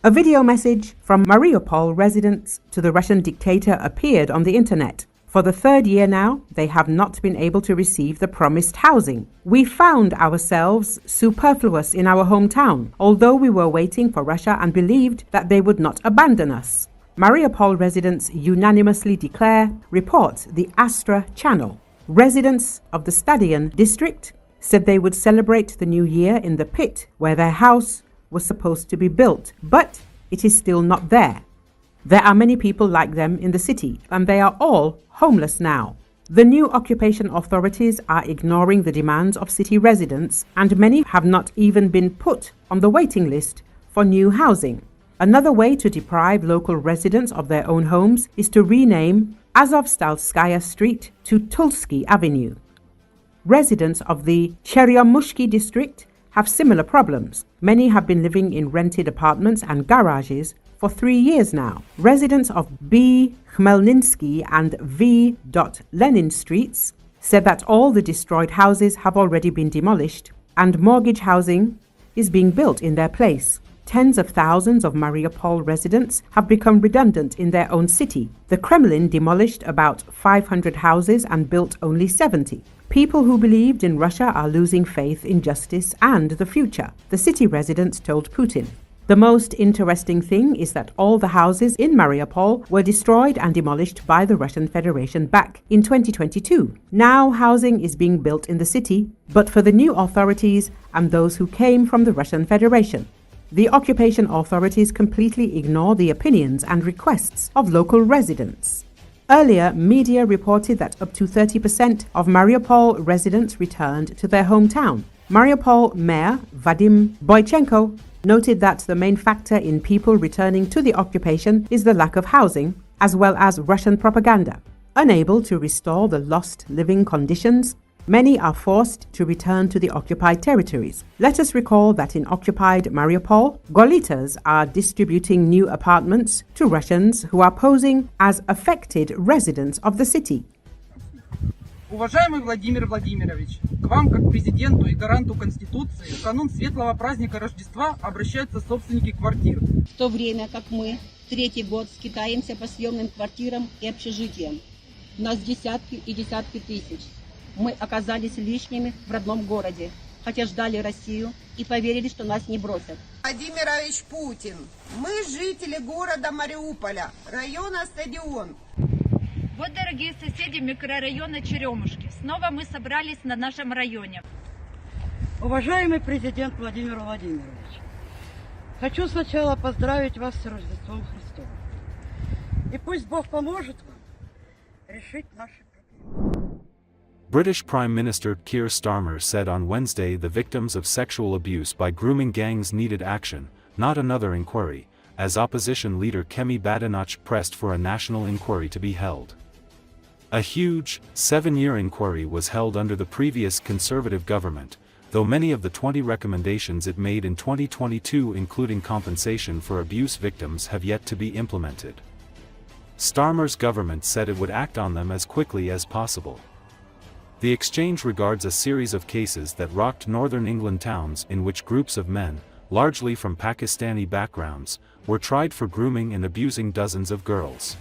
A video message from Mariupol residents to the Russian dictator appeared on the internet. For the third year now, they have not been able to receive the promised housing. We found ourselves superfluous in our hometown, although we were waiting for Russia and believed that they would not abandon us. Mariupol residents unanimously declare, reports the Astra channel. Residents of the Stadion district said they would celebrate the new year in the pit where their house was supposed to be built, but it is still not there. There are many people like them in the city, and they are all homeless now. The new occupation authorities are ignoring the demands of city residents, and many have not even been put on the waiting list for new housing. Another way to deprive local residents of their own homes is to rename Azovstalskaya Street to Tulsky Avenue. Residents of the Cheryomushki district have similar problems. Many have been living in rented apartments and garages for 3 years now. Residents of B. Khmelnitsky and V. Lenin streets said that all the destroyed houses have already been demolished and mortgage housing is being built in their place. Tens of thousands of Mariupol residents have become redundant in their own city. The Kremlin demolished about 500 houses and built only 70. People who believed in Russia are losing faith in justice and the future, the city residents told Putin. The most interesting thing is that all the houses in Mariupol were destroyed and demolished by the Russian Federation back in 2022. Now housing is being built in the city, but for the new authorities and those who came from the Russian Federation. The occupation authorities completely ignore the opinions and requests of local residents. Earlier, media reported that up to 30% of Mariupol residents returned to their hometown. Mariupol Mayor Vadim Boychenko noted that the main factor in people returning to the occupation is the lack of housing, as well as Russian propaganda. Unable to restore the lost living conditions, many are forced to return to the occupied territories. Let us recall that in occupied Mariupol, Golitas are distributing new apartments to Russians who are posing as affected residents of the city. Уважаемый Владимир Владимирович, к вам, как президенту и гаранту Конституции, в канун светлого праздника Рождества обращаются собственники квартир. В то время как мы третий год скитаемся по съемным квартирам и общежитиям. У нас десятки и десятки тысяч. Мы оказались лишними в родном городе, хотя ждали Россию и поверили, что нас не бросят. Владимирович Путин, мы жители города Мариуполя, района Стадион. Вот, дорогие соседи микрорайона Черемушки, снова мы собрались на нашем районе. Уважаемый президент Владимир Владимирович, хочу сначала поздравить вас с Рождеством Христовым. И пусть Бог поможет вам решить наши проблемы. British Prime Minister Keir Starmer said on Wednesday the victims of sexual abuse by grooming gangs needed action, not another inquiry, as opposition leader Kemi Badenoch pressed for a national inquiry to be held. A huge, 7-year inquiry was held under the previous Conservative government, though many of the 20 recommendations it made in 2022 including compensation for abuse victims have yet to be implemented. Starmer's government said it would act on them as quickly as possible. The exchange regards a series of cases that rocked northern England towns in which groups of men, largely from Pakistani backgrounds, were tried for grooming and abusing dozens of girls.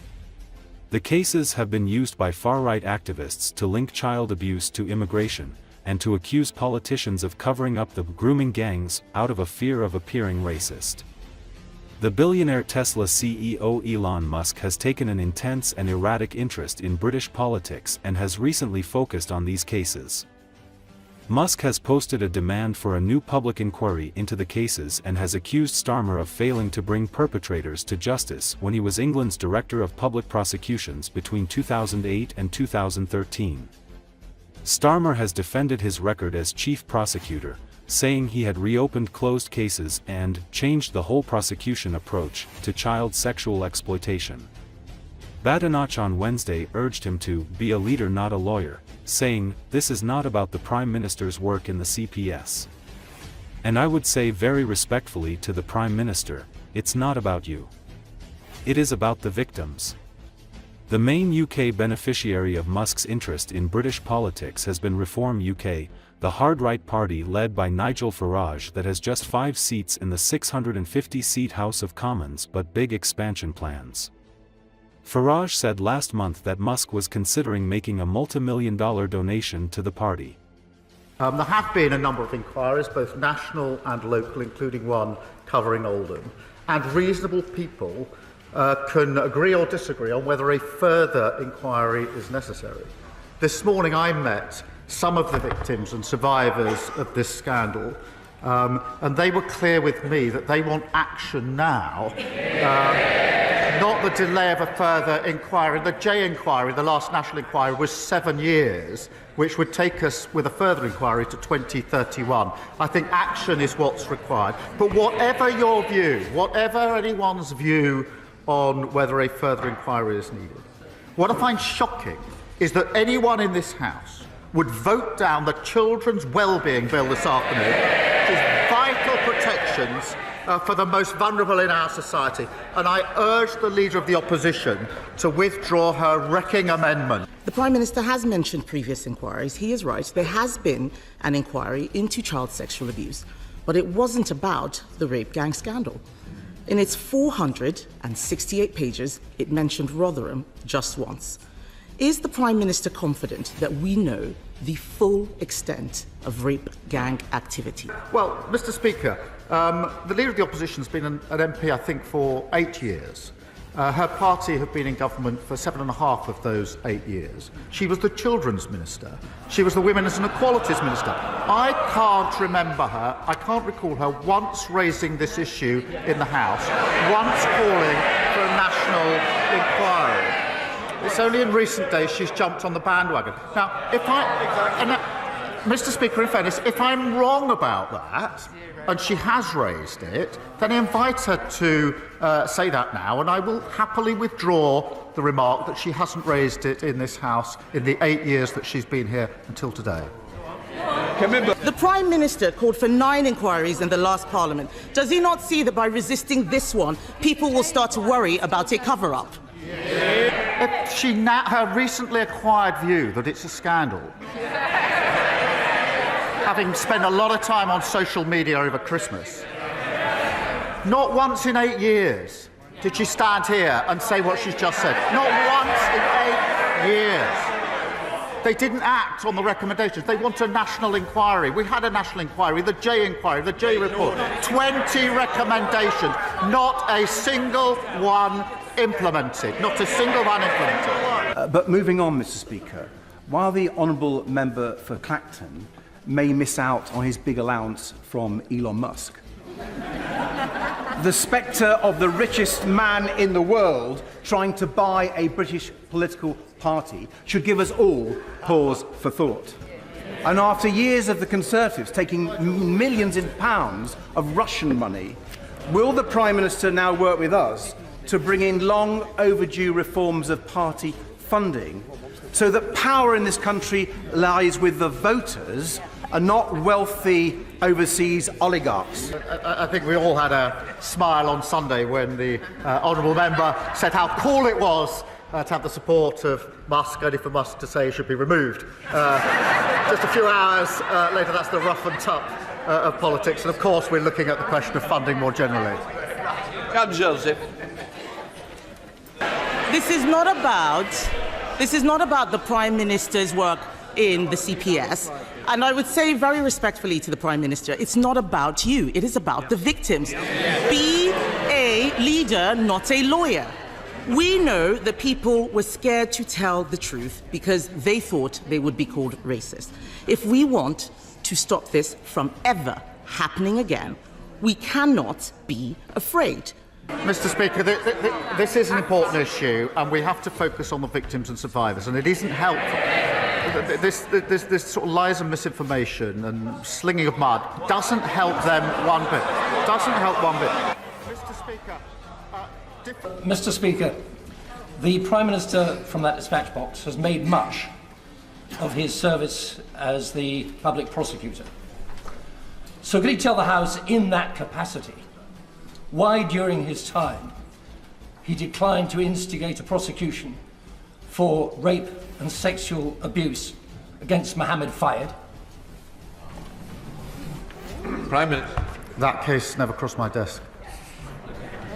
The cases have been used by far-right activists to link child abuse to immigration, and to accuse politicians of covering up the grooming gangs out of a fear of appearing racist. The billionaire Tesla CEO Elon Musk has taken an intense and erratic interest in British politics and has recently focused on these cases. Musk has posted a demand for a new public inquiry into the cases and has accused Starmer of failing to bring perpetrators to justice when he was England's Director of Public Prosecutions between 2008 and 2013. Starmer has defended his record as chief prosecutor, saying he had reopened closed cases and changed the whole prosecution approach to child sexual exploitation. Badenoch on Wednesday urged him to be a leader, not a lawyer, saying, "This is not about the Prime Minister's work in the CPS. And I would say very respectfully to the Prime Minister, it's not about you. It is about the victims. The main UK beneficiary of Musk's interest in British politics has been Reform UK, the hard-right party led by Nigel Farage that has just 5 seats in the 650-seat House of Commons but big expansion plans. Farage said last month that Musk was considering making a multi-million-dollar donation to the party. There have been a number of inquiries, both national and local, including one covering Oldham, and reasonable people can agree or disagree on whether a further inquiry is necessary. This morning I met some of the victims and survivors of this scandal, and they were clear with me that they want action now, not the delay of a further inquiry. The J inquiry, the last national inquiry, was 7 years, which would take us with a further inquiry to 2031. I think action is what's required. But whatever your view, whatever anyone's view on whether a further inquiry is needed, what I find shocking is that anyone in this House would vote down the Children's Wellbeing Bill this afternoon, which is vital protections for the most vulnerable in our society. And I urge the Leader of the Opposition to withdraw her wrecking amendment. The Prime Minister has mentioned previous inquiries. He is right. There has been an inquiry into child sexual abuse, but it wasn't about the rape gang scandal. In its 468 pages, it mentioned Rotherham just once. Is the Prime Minister confident that we know the full extent of rape gang activity? Well, Mr. Speaker, the Leader of the Opposition has been an MP, I think, for 8 years. Her party have been in government for 7.5 of those 8 years. She was the Children's Minister. She was the Women's and Equalities Minister. I can't remember her, I can't recall her once raising this issue in the House, once calling for a national inquiry. It's only in recent days she's jumped on the bandwagon. Now, Mr. Speaker, in fairness, if I'm wrong about that, and she has raised it, then I invite her to say that now, and I will happily withdraw the remark that she hasn't raised it in this House in the 8 years that she's been here until today. The Prime Minister called for 9 inquiries in the last Parliament. Does he not see that by resisting this one, people will start to worry about a cover-up? Her recently acquired view that it's a scandal, having spent a lot of time on social media over Christmas, not once in 8 years did she stand here and say what she's just said. Not once in 8 years. They didn't act on the recommendations. They want a national inquiry. We had a national inquiry, the J inquiry, the J report. 20 recommendations, not a single one implemented. Not a single one implemented. But moving on, Mr. Speaker, while the honourable member for Clacton may miss out on his big allowance from Elon Musk, the spectre of the richest man in the world trying to buy a British political party should give us all pause for thought. And after years of the Conservatives taking millions in pounds of Russian money, will the Prime Minister now work with us to bring in long overdue reforms of party funding so that power in this country lies with the voters and not wealthy overseas oligarchs? I think we all had a smile on Sunday when the honourable member said how cool it was to have the support of Musk, only for Musk to say he should be removed. Just a few hours later, that's the rough and tough of politics. And of course, we're looking at the question of funding more generally. Joseph. This is not about the Prime Minister's work in the CPS. And I would say very respectfully to the Prime Minister, it's not about you, it is about the victims. Be a leader, not a lawyer. We know that people were scared to tell the truth because they thought they would be called racist. If we want to stop this from ever happening again, we cannot be afraid. Mr. Speaker, this is an important issue, and we have to focus on the victims and survivors, and it isn't helpful. This sort of lies and misinformation and slinging of mud doesn't help them one bit. Doesn't help one bit. Mr. Speaker, the Prime Minister from that dispatch box has made much of his service as the public prosecutor. So could he tell the House in that capacity why during his time he declined to instigate a prosecution for rape and sexual abuse against Mohammed Fayed? Prime Minister. That case never crossed my desk.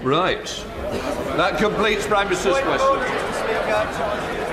Right. That completes Prime Minister's question.